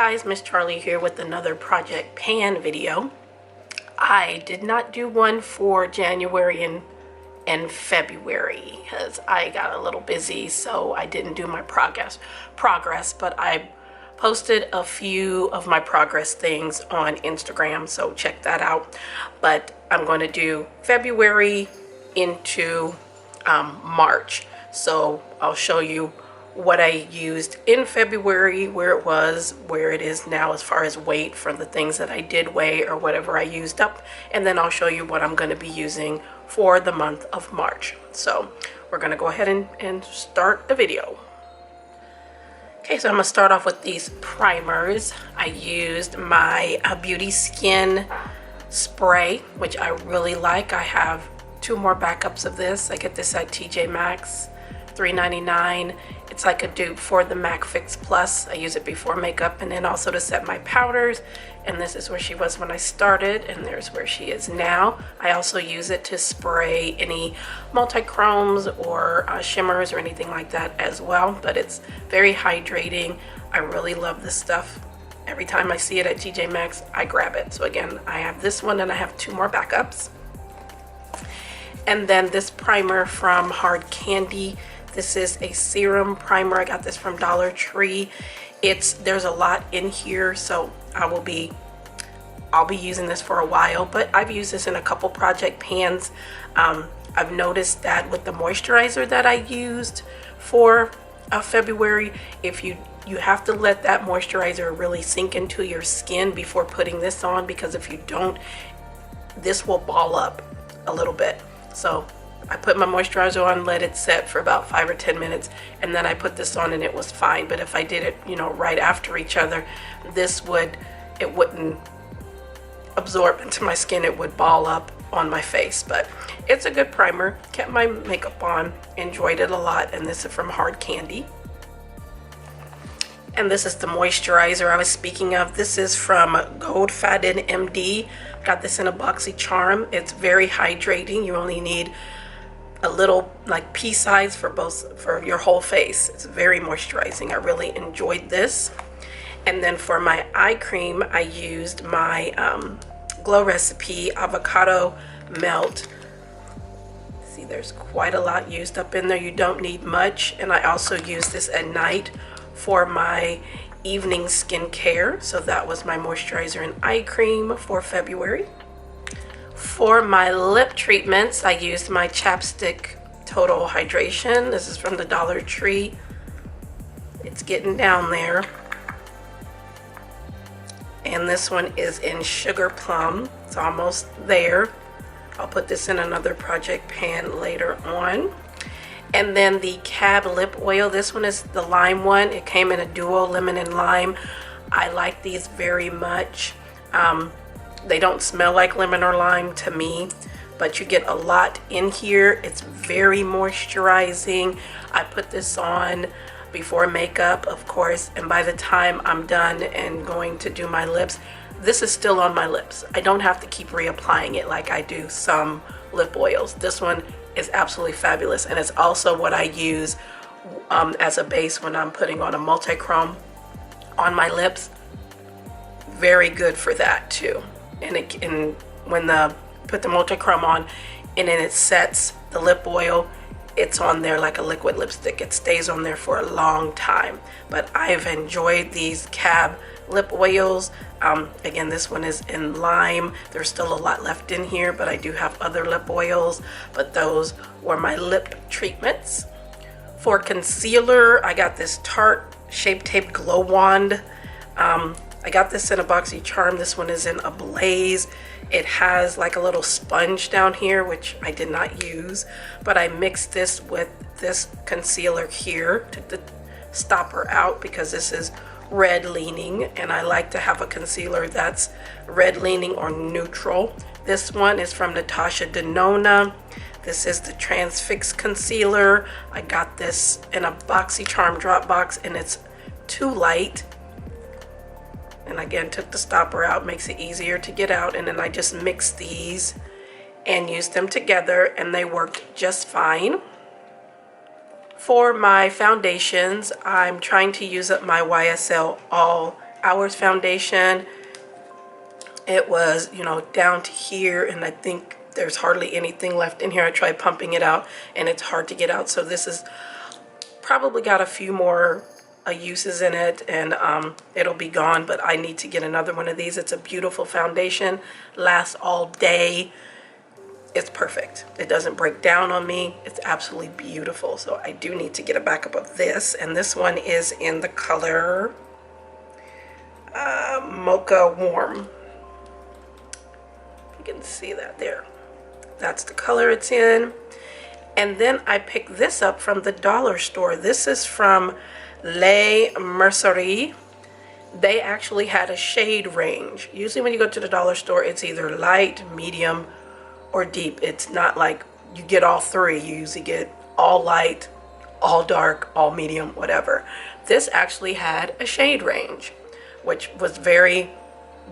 guys, Miss Charlie here with another Project Pan video. I did not do one for January and February because I got a little busy, so I didn't do my progress, but I posted a few of my progress things on Instagram, so check that out. But I'm going to do February into March, so I'll show you what I used in February, where it was, where it is now as far as weight for the things that I did weigh or whatever I used up, and then I'll show you what I'm going to be using for the month of March. So we're going to go ahead and start the video. Okay, so I'm going to start off with these primers. I used my Beauty Skin spray, which I really like. I have two more backups of this. I get this at TJ Maxx, $3.99. It's like a dupe for the MAC Fix Plus. I use it before makeup and then also to set my powders. And this is where she was when I started, and there's where she is now. I also use it to spray any multi-chromes or shimmers or anything like that as well. But it's very hydrating. I really love this stuff. Every time I see it at TJ Maxx, I grab it. So again, I have this one and I have two more backups. And then this primer from Hard Candy. This is a serum primer. I got this from Dollar Tree. There's a lot in here, so I'll be using this for a while, but I've used this in a couple project pans. I've noticed that with the moisturizer that I used for February, if you have to let that moisturizer really sink into your skin before putting this on, because if you don't, this will ball up a little bit. So I put my moisturizer on, let it set for about 5 or 10 minutes, and then I put this on and it was fine. But if I did it, right after each other, it wouldn't absorb into my skin. It would ball up on my face. But it's a good primer. Kept my makeup on, enjoyed it a lot, and this is from Hard Candy. And this is the moisturizer I was speaking of. This is from Gold Fatted MD. Got this in a boxy charm. It's very hydrating. You only need a little, like, pea size for your whole face. It's very moisturizing. I really enjoyed this. And then for my eye cream, I used my Glow Recipe Avocado Melt. See, there's quite a lot used up in there. You don't need much. And I also use this at night for my evening skincare. So that was my moisturizer and eye cream for February. For my lip treatments, I used my Chapstick Total Hydration. This is from the Dollar Tree. It's getting down there. And this one is in Sugar Plum. It's almost there. I'll put this in another project pan later on. And then the Cab Lip Oil. This one is the lime one. It came in a duo, lemon and lime. I like these very much. They don't smell like lemon or lime to me, but you get a lot in here. It's very moisturizing. I put this on before makeup, of course, and by the time I'm done and going to do my lips, this is still on my lips. I don't have to keep reapplying it like I do some lip oils. This one is absolutely fabulous, and it's also what I use as a base when I'm putting on a multi-chrome on my lips. Very good for that too. And when put the multi-chrome on and then it sets, the lip oil, it's on there like a liquid lipstick. It stays on there for a long time. But I've enjoyed these Cab lip oils. Again, this one is in lime. There's still a lot left in here, but I do have other lip oils. But those were my lip treatments. For concealer, I got this Tarte Shape Tape Glow Wand. I got this in a boxy charm. This one is in a Blaze. It has like a little sponge down here, which I did not use, but I mixed this with this concealer here, took the stopper out because this is red leaning, and I like to have a concealer that's red leaning or neutral. This one is from Natasha Denona. This is the Transfix Concealer. I got this in a boxy charm drop box, and it's too light. And again, took the stopper out, makes it easier to get out. And then I just mixed these and used them together, and they worked just fine. For my foundations, I'm trying to use up my YSL All Hours foundation. It was, you know, down to here, and I think there's hardly anything left in here. I tried pumping it out and it's hard to get out, so this is probably got a few more uses in it, and it'll be gone, but I need to get another one of these. It's a beautiful foundation, lasts all day. It's perfect. It doesn't break down on me. It's absolutely beautiful. So I do need to get a backup of this, and this one is in the color Mocha Warm. You can see that there. That's the color it's in. And then I picked this up from the dollar store. This is from Les Merceries. They actually had a shade range. Usually when you go to the dollar store, it's either light, medium, or deep. It's not like you get all three. You usually get all light, all dark, all medium, whatever. This actually had a shade range, which was very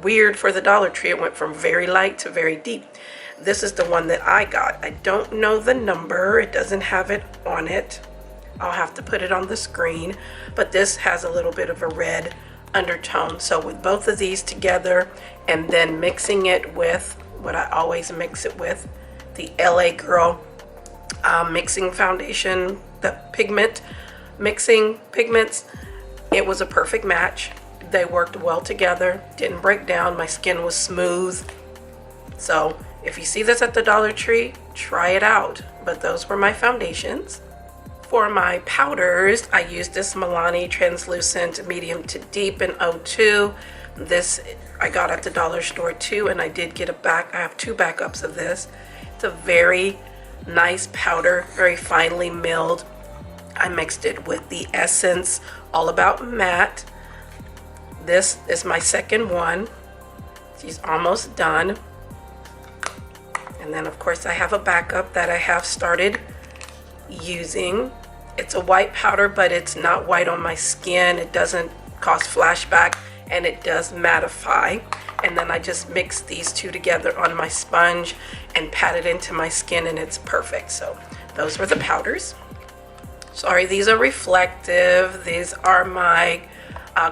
weird for the Dollar Tree. It went from very light to very deep. This is the one that I got. I don't know the number. It doesn't have it on it. I'll have to put it on the screen, but this has a little bit of a red undertone. So with both of these together and then mixing it with what I always mix it with, the LA Girl mixing foundation, the pigment mixing pigments, it was a perfect match. They worked well together, didn't break down. My skin was smooth. So if you see this at the Dollar Tree, try it out. But those were my foundations. For my powders, I used this Milani Translucent Medium to Deep in 02. This I got at the dollar store too, and I did get I have two backups of this. It's a very nice powder, very finely milled. I mixed it with the Essence All About Matte. This is my second one. She's almost done. And then of course I have a backup that I have started using. It's a white powder, but it's not white on my skin. It doesn't cause flashback, and it does mattify. And then I just mix these two together on my sponge and pat it into my skin, and it's perfect. So those were the powders. Sorry, these are reflective. These are my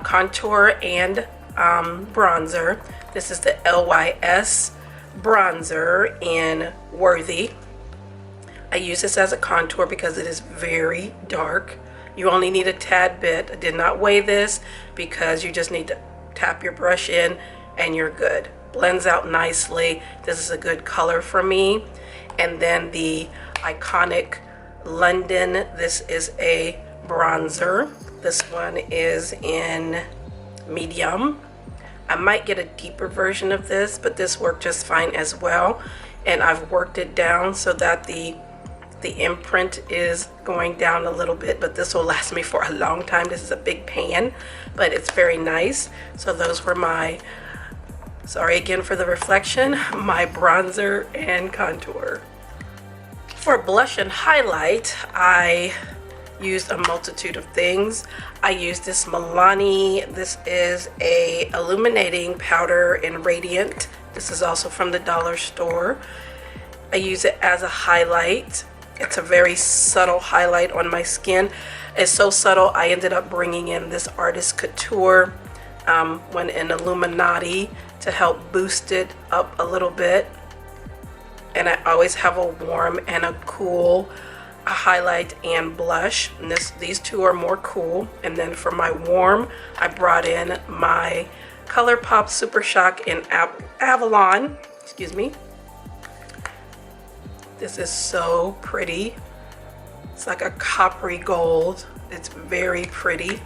contour and bronzer. This is the LYS bronzer in Worthy. I use this as a contour because it is very dark. You only need a tad bit. I did not weigh this because you just need to tap your brush in and you're good. Blends out nicely. This is a good color for me. And then the iconic London, this is a bronzer. This one is in medium. I might get a deeper version of this, but this worked just fine as well. And I've worked it down so that the imprint is going down a little bit, but this will last me for a long time. This is a big pan, but it's very nice. So those were my, sorry again for the reflection, my bronzer and contour. For blush and highlight, I used a multitude of things. I used this Milani. This is a illuminating powder in Radiant. This is also from the dollar store. I use it as a highlight. It's a very subtle highlight on my skin. It's so subtle, I ended up bringing in this Artist Couture one in Illuminati to help boost it up a little bit. And I always have a warm and a cool highlight and blush. And these two are more cool. And then for my warm, I brought in my ColourPop Super Shock in Avalon. Excuse me. This is so pretty. It's like a coppery gold. It's very pretty.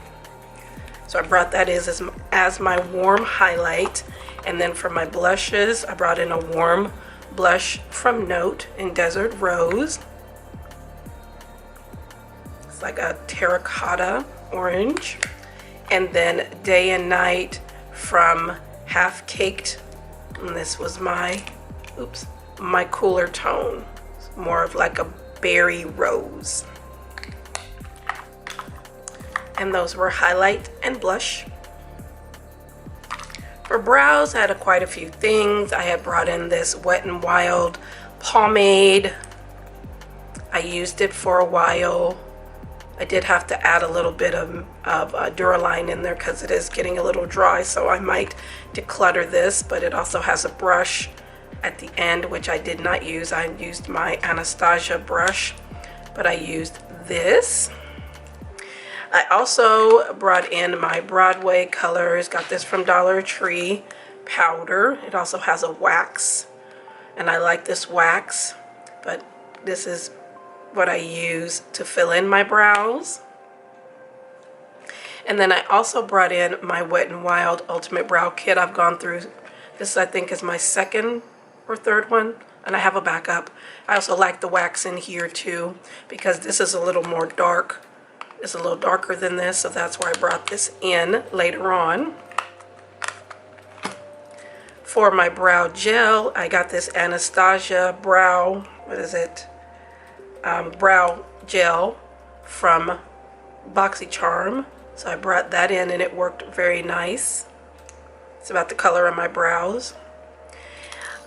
So I brought that as my warm highlight. And then for my blushes, I brought in a warm blush from Note in Desert Rose. It's like a terracotta orange. And then Day and Night from Half Caked. And this was my cooler tone. It's more of like a berry rose. And those were highlight and blush. For brows, I had quite a few things. I had brought in this Wet n Wild pomade. I used it for a while. I did have to add a little bit of Duraline in there because it is getting a little dry, so I might declutter this. But it also has a brush at the end, which I did not use. I used my Anastasia brush, but I used this. I also brought in my Broadway colors, got this from Dollar Tree powder. It also has a wax, and I like this wax, but this is what I use to fill in my brows. And then I also brought in my Wet n Wild Ultimate Brow Kit. I've gone through this, I think is my second or third one, and I have a backup. I also like the wax in here too, because this is a little more dark. It's a little darker than this, so that's why I brought this in later on. For my brow gel, I got this Anastasia brow, brow gel from BoxyCharm. So I brought that in and it worked very nice. It's about the color of my brows.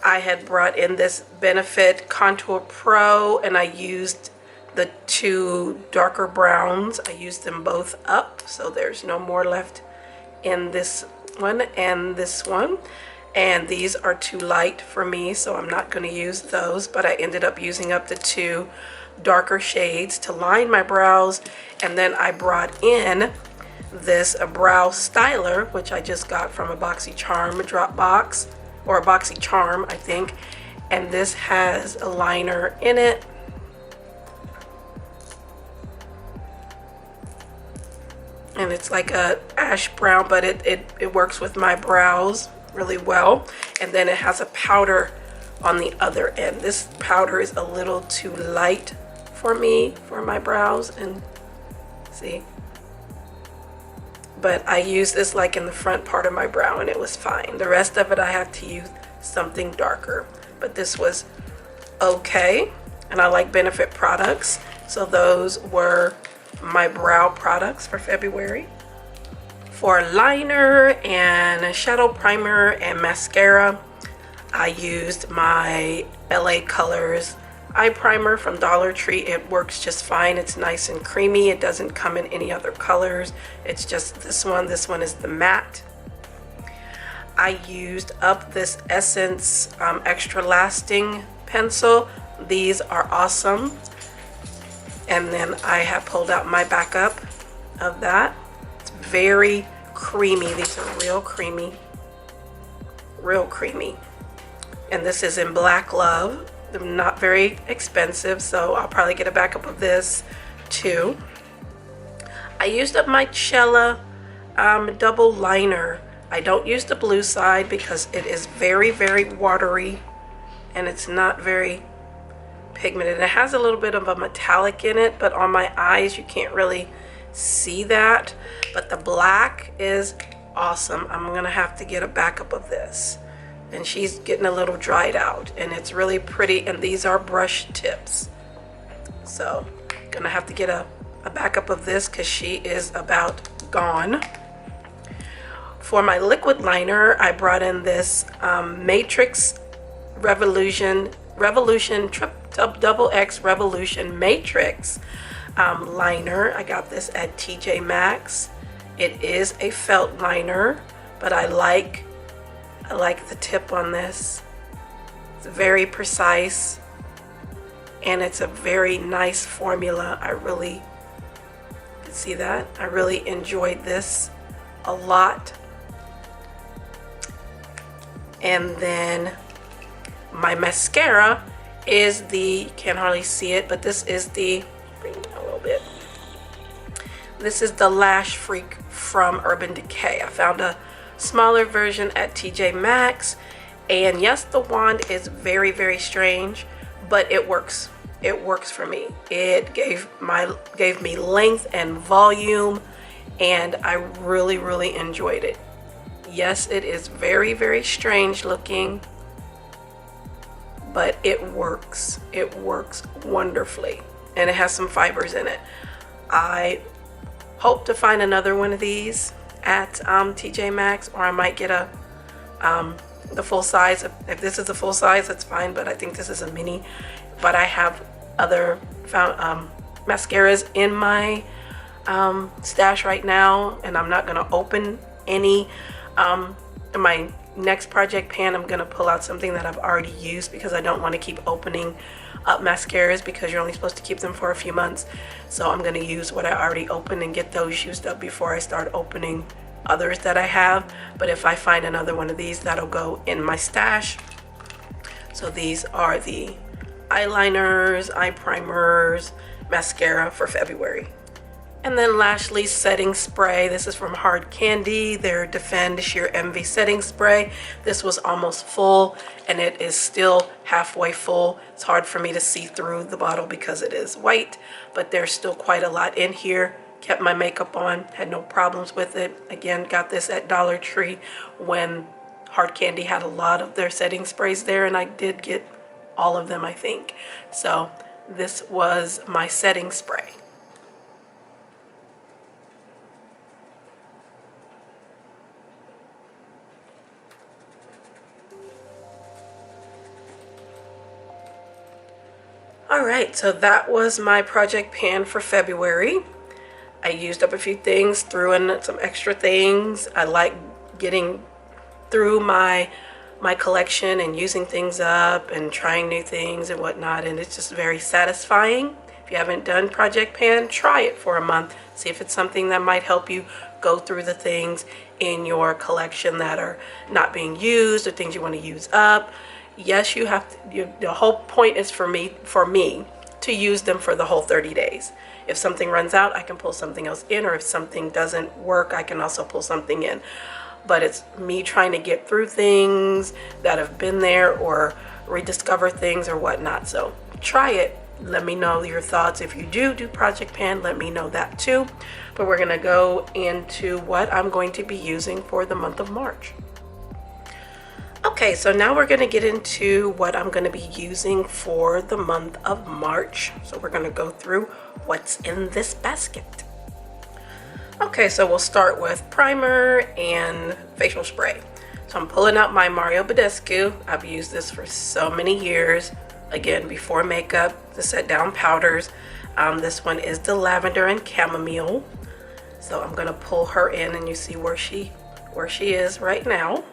I had brought in this Benefit Contour Pro, and I used the two darker browns. I used them both up, so there's no more left in this one and this one. And these are too light for me, so I'm not going to use those, but I ended up using up the two darker shades to line my brows. And then I brought in this brow styler, which I just got from a BoxyCharm drop box, or a BoxyCharm, I think. And this has a liner in it. And it's like a ash brown, but it works with my brows really well. And then it has a powder on the other end. This powder is a little too light for me, for my brows, and see. But I use this like in the front part of my brow and it was fine. The rest of it I have to use something darker, but this was okay. And I like Benefit products, so those were my brow products for February. For liner and shadow primer and mascara, I used my LA Colors eye primer from Dollar Tree. It works just fine. It's nice and creamy. It doesn't come in any other colors. It's just this one. This one is the matte. I used up this Essence Extra Lasting pencil. These are awesome. And then I have pulled out my backup of that. It's very creamy. These are real creamy. Real creamy. And this is in Black Love. They're not very expensive, so I'll probably get a backup of this too. I used up my Cella double liner. I don't use the blue side because it is very, very watery and it's not very pigmented. It has a little bit of a metallic in it, but on my eyes you can't really see that. But the black is awesome. I'm gonna have to get a backup of this. And she's getting a little dried out and it's really pretty, and these are brush tips. So gonna have to get a backup of this because she is about gone. For my liquid liner, I brought in this Matrix Revolution Double X Revolution Matrix liner. I got this at TJ Maxx. It is a felt liner, but I like the tip on this. It's very precise and it's a very nice formula. I really see that. I really enjoyed this a lot. And then my mascara is the, can't hardly see it, but this is the, bring it a little bit. This is the Lash Freak from Urban Decay. I found a smaller version at TJ Maxx, and yes, the wand is very, very strange, but it works. It works for me. It gave me length and volume, and I really, really enjoyed it. Yes, it is very, very strange looking, but it works. It works wonderfully, and it has some fibers in it. I hope to find another one of these at TJ Maxx, or I might get the full size. If this is a full size, that's fine, but I think this is a mini. But I have other mascaras in my stash right now, and I'm not going to open any. In my next project pan, I'm going to pull out something that I've already used because I don't want to keep opening up mascaras because you're only supposed to keep them for a few months. So I'm going to use what I already opened and get those used up before I start opening others that I have. But if I find another one of these, that'll go in my stash. So these are the eyeliners, eye primers, mascara for February. And then lastly, setting spray. This is from Hard Candy, their Defend Sheer Envy setting spray. This was almost full and it is still halfway full. It's hard for me to see through the bottle because it is white, but there's still quite a lot in here. Kept my makeup on, had no problems with it. Again, got this at Dollar Tree when Hard Candy had a lot of their setting sprays there, and I did get all of them, I think. So this was my setting spray. Alright, so that was my project pan for February. I used up a few things, threw in some extra things. I like getting through my collection and using things up and trying new things and whatnot, and it's just very satisfying. If you haven't done project pan, try it for a month. See if it's something that might help you go through the things in your collection that are not being used or things you want to use up. Yes, you have to, the whole point is for me to use them for the whole 30 days. If something runs out, I can pull something else in, or if something doesn't work, I can also pull something in. But it's me trying to get through things that have been there or rediscover things or whatnot. So try it. Let me know your thoughts. If you do project pan, let me know that too. But we're gonna go into what I'm going to be using for the month of March. Okay, so now we're gonna get into what I'm gonna be using for the month of March. So we're gonna go through what's in this basket. Okay, so we'll start with primer and facial spray. So I'm pulling out my Mario Badescu. I've used this for so many years. Again, before makeup, the set down powders. This one is the lavender and chamomile. So I'm gonna pull her in, and you see where she is right now.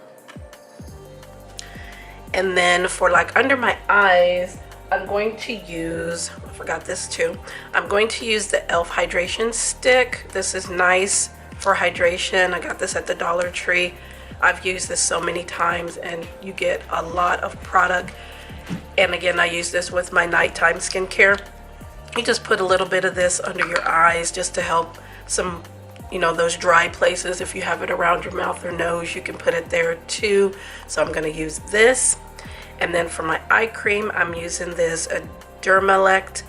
And then for like under my eyes, I'm going to use, I forgot this too, I'm going to use the e.l.f. hydration stick. This is nice for hydration. I got this at the Dollar Tree. I've used this so many times, and you get a lot of product. And again, I use this with my nighttime skincare. You just put a little bit of this under your eyes just to help some, you know, those dry places. If you have it around your mouth or nose, you can put it there too. So I'm going to use this. And then for my eye cream, I'm using this Dermalect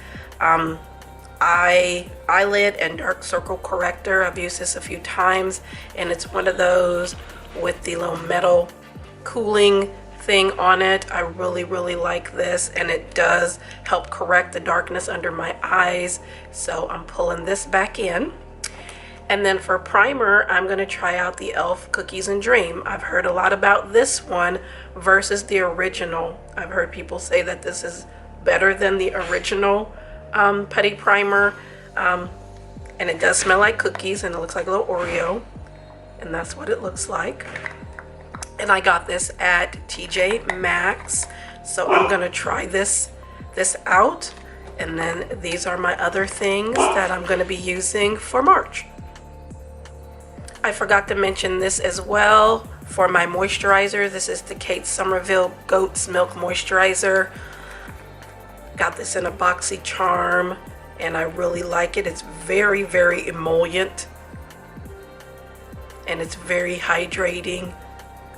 eyelid and dark circle corrector. I've used this a few times, and it's one of those with the little metal cooling thing on it. I really like this, and it does help correct the darkness under my eyes. So I'm pulling this back in. And then for primer, I'm going to try out the e.l.f. Cookies and Dream. I've heard a lot about this one versus the original. I've heard people say that this is better than the original putty primer. And it does smell like cookies, and it looks like a little Oreo. And that's what it looks like. And I got this at TJ Maxx. So I'm going to try this out. And then these are my other things that I'm going to be using for March. I forgot to mention this as well for my moisturizer. This is the Kate Somerville Goat's Milk Moisturizer. Got this in a boxy charm, and I really like it. It's very emollient, and it's very hydrating.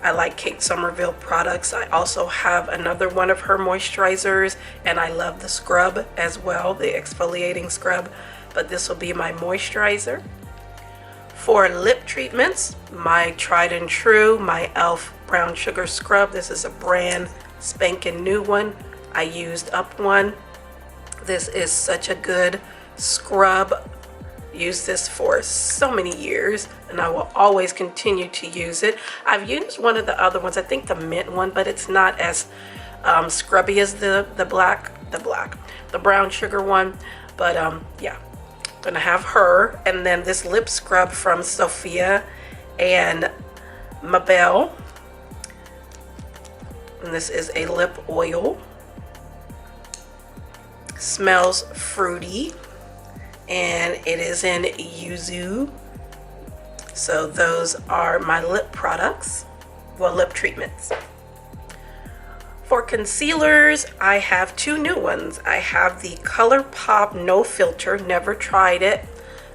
I like Kate Somerville products. I also have another one of her moisturizers, and I love the scrub as well, the exfoliating scrub, but this will be my moisturizer. For lip treatments, my tried and true, my e.l.f. Brown Sugar Scrub. This is a brand spanking new one. I used up one. This is such a good scrub. Used this for so many years, and I will always continue to use it. I've used one of the other ones, I think the mint one, but it's not as scrubby as the brown sugar one. But yeah, gonna have her, and then this lip scrub from Sophia and Mabel, and this is a lip oil. Smells fruity, and it is in yuzu. So those are my lip products, well, lip treatments. For concealers, I have two new ones. I have the ColourPop No Filter, never tried it.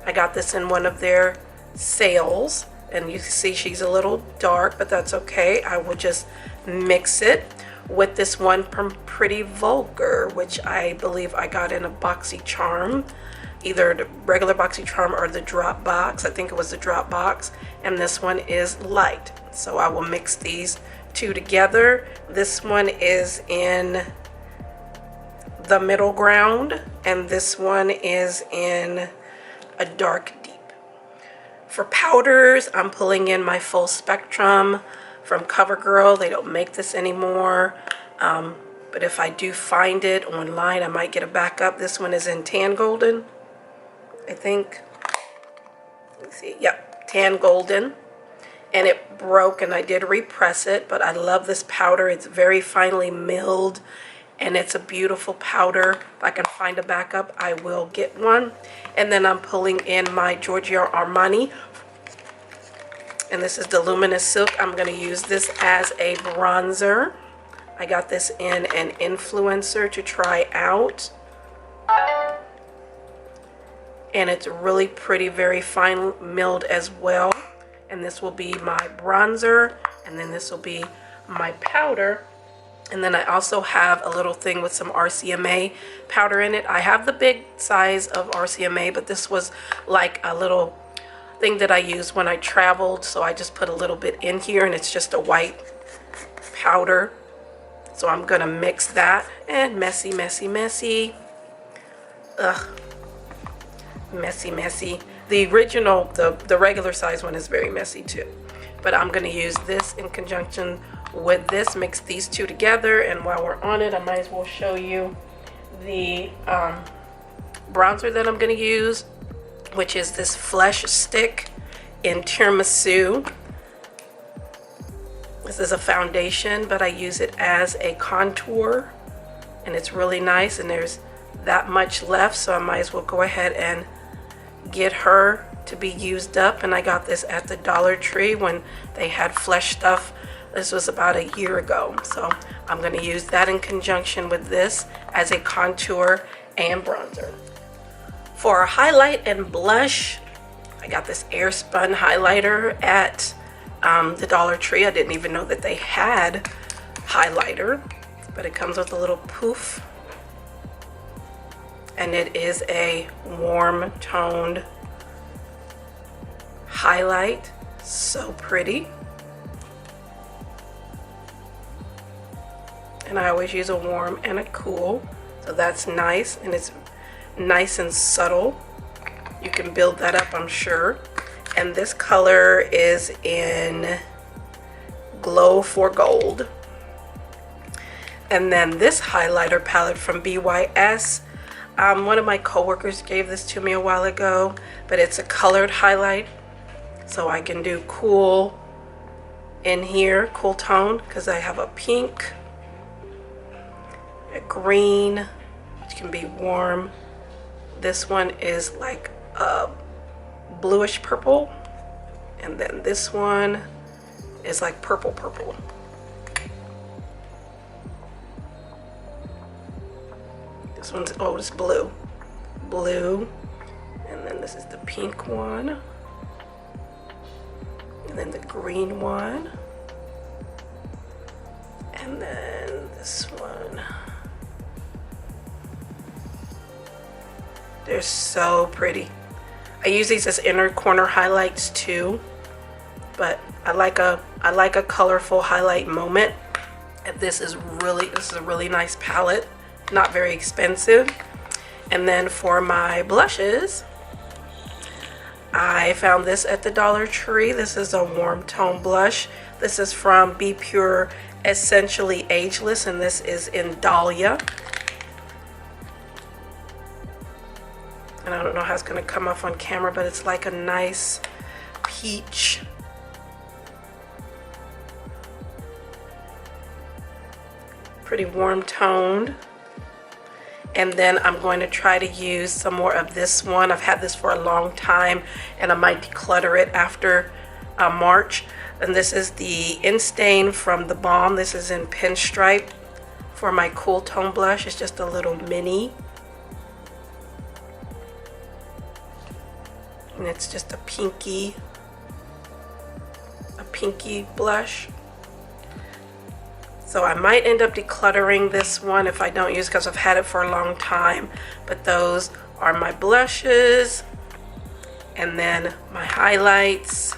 I got this in one of their sales, and you can see she's a little dark, but that's okay. I will just mix it with this one from Pretty Vulgar, which I believe I got in a BoxyCharm, either the regular BoxyCharm or the drop box. I think it was the drop box, and this one is light. So I will mix these two together. This one is in the middle ground, and this one is in a dark deep. For powders, I'm pulling in my Full Spectrum from CoverGirl. They don't make this anymore, but if I do find it online, I might get a backup. This one is in Tan Golden, I think. Let's see, yep, Tan Golden. And it broke, and I did repress it, but I love this powder. It's very finely milled, and it's a beautiful powder. If I can find a backup, I will get one. And then I'm pulling in my Giorgio Armani, and this is the Luminous Silk. I'm going to use this as a bronzer. I got this in an influencer to try out, and it's really pretty, very fine milled as well. And this will be my bronzer, and then this will be my powder. And then I also have a little thing with some RCMA powder in it. I have the big size of RCMA, but this was like a little thing that I used when I traveled, so I just put a little bit in here, and it's just a white powder. So I'm gonna mix that, and messy, messy, messy. Ugh, messy, messy. The original, the regular size one is very messy too. But I'm gonna use this in conjunction with this, mix these two together, and while we're on it, I might as well show you the bronzer that I'm gonna use, which is this Flesh Stick in Tiramisu. This is a foundation, but I use it as a contour, and it's really nice, and there's that much left, so I might as well go ahead and get her to be used up. And I got this at the Dollar Tree when they had Flesh stuff. This was about a year ago, so I'm going to use that in conjunction with this as a contour and bronzer. For a highlight and blush, I got this Airspun highlighter at the Dollar Tree. I didn't even know that they had highlighter, but it comes with a little poof, and it is a warm toned highlight. So pretty. And I always use a warm and a cool, so that's nice, and it's nice and subtle. You can build that up, I'm sure. And this color is in Glow for Gold. And then this highlighter palette from BYS. One of my coworkers gave this to me a while ago, but it's a colored highlight, so I can do cool in here, cool tone, because I have a pink, a green, which can be warm. This one is like a bluish purple, and then this one is like purple purple. This one's, oh, it's blue. Blue. And then this is the pink one. And then the green one. And then this one. They're so pretty. I use these as inner corner highlights too, but I like a colorful highlight moment. And this is a really nice palette. Not very expensive. And then for my blushes, I found this at the Dollar Tree. This is a warm tone blush. This is from Be Pure Essentially Ageless, and this is in Dahlia. And I don't know how it's gonna come off on camera, but it's like a nice peach. Pretty warm toned. And then I'm going to try to use some more of this one. I've had this for a long time and I might declutter it after March. And this is the Instain from the Balm. This is in Pinstripe for my cool tone blush. It's just a little mini. And it's just a pinky blush. So I might end up decluttering this one if I don't use it because I've had it for a long time. But those are my blushes and then my highlights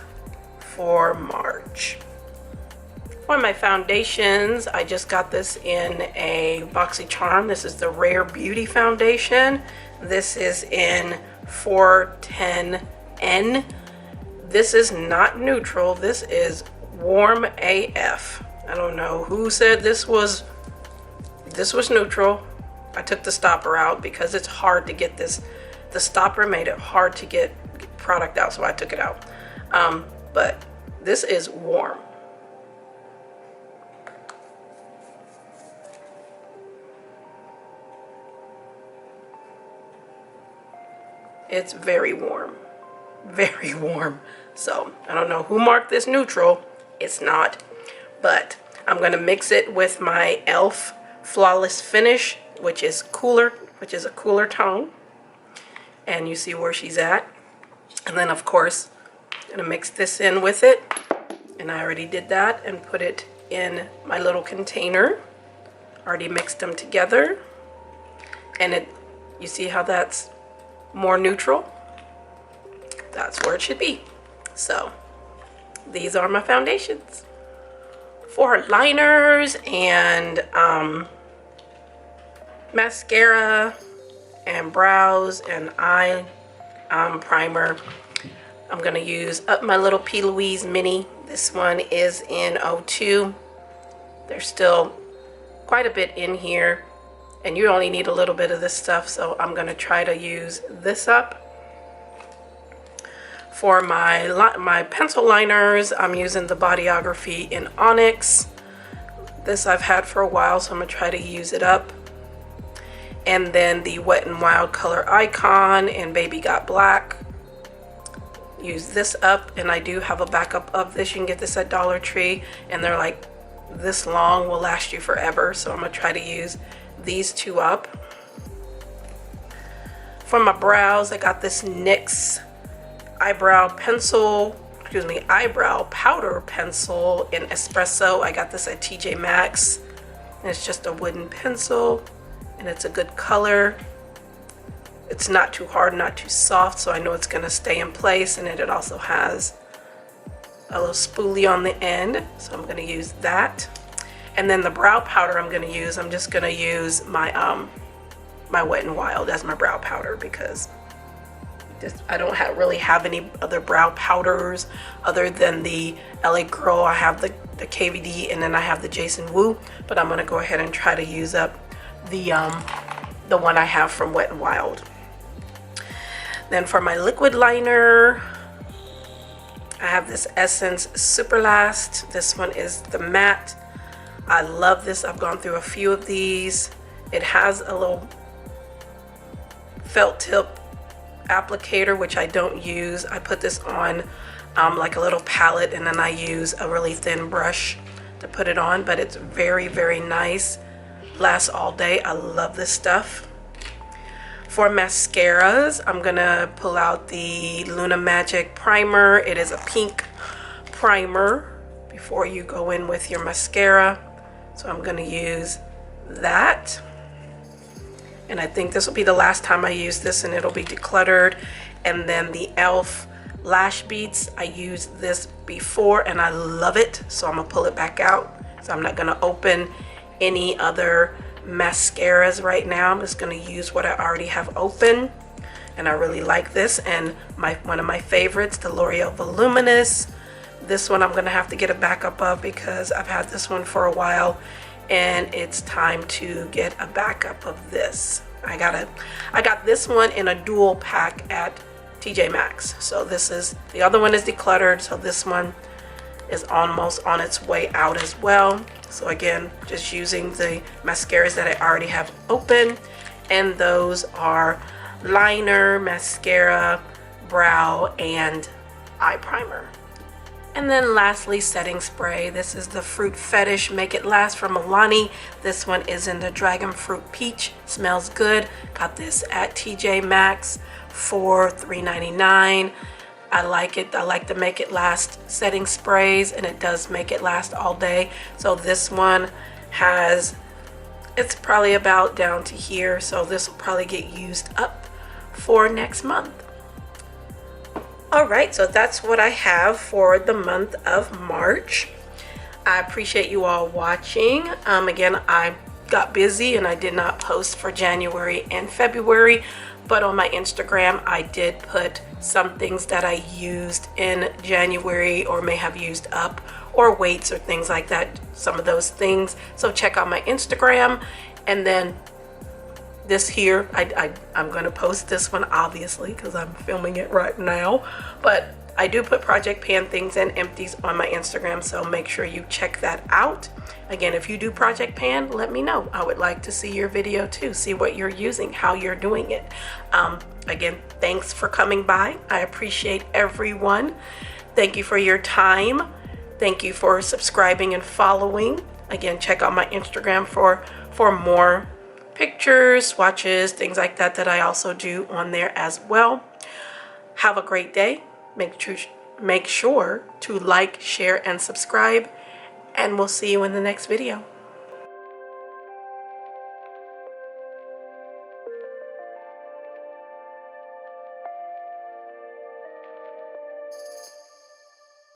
for March. For my foundations, I just got this in a BoxyCharm. This is the Rare Beauty foundation. This is in 410N. This is not neutral. This is warm AF. I don't know who said this was neutral. I took the stopper out because it's hard to get this. The stopper made it hard to get product out, so I took it out. But this is warm. It's very warm, very warm. So I don't know who marked this neutral. It's not. But I'm going to mix it with my e.l.f. Flawless Finish, which is a cooler tone. And you see where she's at. And then, of course, I'm going to mix this in with it. And I already did that and put it in my little container. Already mixed them together. And you see how that's more neutral? That's where it should be. So, these are my foundations. For liners and mascara and brows and eye primer, I'm going to use up my little P. Louise Mini. This one is in 02. There's still quite a bit in here, and you only need a little bit of this stuff, so I'm going to try to use this up. For my pencil liners, I'm using the Bodyography in Onyx. This I've had for a while, so I'm going to try to use it up. And then the Wet n Wild Color Icon in Baby Got Black. Use this up, and I do have a backup of this. You can get this at Dollar Tree, and they're like this long, will last you forever. So I'm going to try to use these two up. For my brows, I got this NYX eyebrow powder pencil in Espresso. I got this at TJ Maxx, and it's just a wooden pencil, and it's a good color. It's not too hard, not too soft, so I know it's going to stay in place. And it also has a little spoolie on the end, so I'm going to use that. And then the brow powder I'm going to use, I'm just going to use my my Wet n Wild as my brow powder, because I don't really have any other brow powders other than the LA Girl. I have the KVD, and then I have the Jason Wu, but I'm going to go ahead and try to use up the one I have from Wet n Wild. Then for my liquid liner, I have this Essence Super Last. This one is the matte. I love this. I've gone through a few of these. It has a little felt tip applicator, which I don't use. I put this on like a little palette, and then I use a really thin brush to put it on, but it's very, very nice. Lasts all day. I love this stuff. For mascaras, I'm gonna pull out the Luna Magic primer. It is a pink primer before you go in with your mascara, so I'm gonna use that. And I think this will be the last time I use this, and it'll be decluttered. And then the e.l.f. Lash Beats, I used this before and I love it, so I'm gonna pull it back out. So I'm not gonna open any other mascaras right now. I'm just gonna use what I already have open, and I really like this. And one of my favorites, the L'Oreal Voluminous. This one I'm gonna have to get a backup of because I've had this one for a while, and it's time to get a backup of this. I got this one in a dual pack at TJ Maxx. So this is, the other one is decluttered, so this one is almost on its way out as well. So again, just using the mascaras that I already have open, and those are liner, mascara, brow, and eye primer. And then lastly, setting spray. This is the Fruit Fetish Make It Last from Milani. This one is in the Dragon Fruit Peach. Smells good. Got this at TJ Maxx for $3.99. I like it. I like the Make It Last setting sprays, and it does make it last all day. So this one has, it's probably about down to here. So this will probably get used up for next month. All right, so that's what I have for the month of March. I appreciate you all watching. Again, I got busy and I did not post for January and February, but on my Instagram, I did put some things that I used in January or may have used up, or weights or things like that, some of those things. So check out my Instagram. And then this here, I'm going to post this one obviously because I'm filming it right now, but I do put project pan things and empties on my Instagram, so make sure you check that out. Again, if you do project pan, let me know. I would like to see your video too, see what you're using, how you're doing it. Again, thanks for coming by. I appreciate everyone. Thank you for your time. Thank you for subscribing and following. Again, check out my Instagram for more pictures, swatches, things like that that I also do on there as well. Have a great day. Make sure to like, share, and subscribe, and we'll see you in the next video.